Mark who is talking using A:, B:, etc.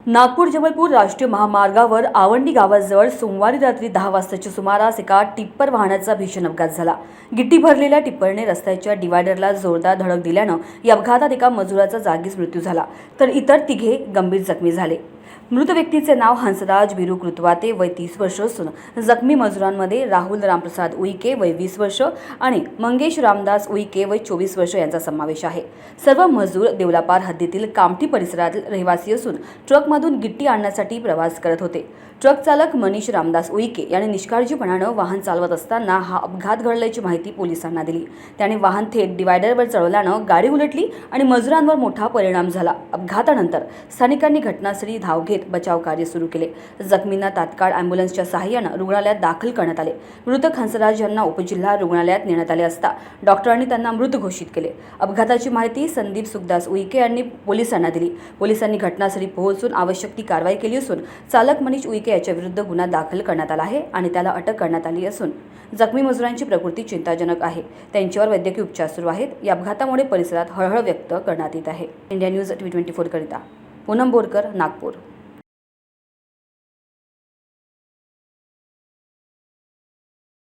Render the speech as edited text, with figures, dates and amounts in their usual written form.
A: नागपूर जबलपूर राष्ट्रीय महामार्गावर आवंडी गावाजवळ सोमवारी रात्री 10 वाजताच्या सुमारास एका टिप्पर वाहनाचा भीषण अपघात झाला। गिट्टी भरलेल्या टिप्परने रस्त्याच्या डिवायडरला जोरदार धडक दिल्यानं या अपघातात एका मजुराचा जागीच मृत्यू झाला, तर इतर तिघे गंभीर जखमी झाले। मृत व्यक्तीचे नाव हंसराज बिरू कृतवाते वय 30 वर्ष असून जखमी मजुरांमध्ये राहुल रामप्रसाद उईके वय 20 वर्ष आणि मंगेश रामदास उईके वय 24 वर्ष यांचा समावेश आहे। सर्व मजूर देवलापार हद्दीतील कामठी परिसरातील रहिवासी असून ट्रकमधून गिट्टी आणण्यासाठी प्रवास करत होते। ट्रक चालक मनीष रामदास उईके याने निष्काळजीपणाने वाहन चालवत असताना हा अपघात घडल्याची माहिती पोलिसांना दिली। त्याने वाहन थेट डिवायडरवर चढवल्यानं गाडी उलटली आणि मजुरांवर मोठा परिणाम झाला। अपघातानंतर स्थानिकांनी घटनास्थळी धाव घेत बचाव कार्य सुरू केले। जखमींना तात्काळ ॲम्ब्युलन्सच्या सहाय्याने रुग्णालयात दाखल करण्यात आले। मृतक हंसराज यांना उपजिल्हा रुग्णालयात नेण्यात आले असता डॉक्टरांनी त्यांना मृत घोषित केले। अपघाताची माहिती संदीप सुखदास उईके यांनी पोलिसांना दिली। पोलिसांनी घटनास्थळी पोहोचून आवश्यक ती कारवाई केली असून चालक मनीष उईके याच्या विरुद्ध गुन्हा दाखल करण्यात आला आहे आणि त्याला अटक करण्यात आली असून जखमी मजुरांची प्रकृती चिंताजनक आहे। त्यांच्यावर वैद्यकीय उपचार सुरू आहेत। या अपघातामुळे परिसरात हळहळ व्यक्त करण्यात येत आहे। इंडिया न्यूज 24 करिता पूनम बोरकर, नागपूर।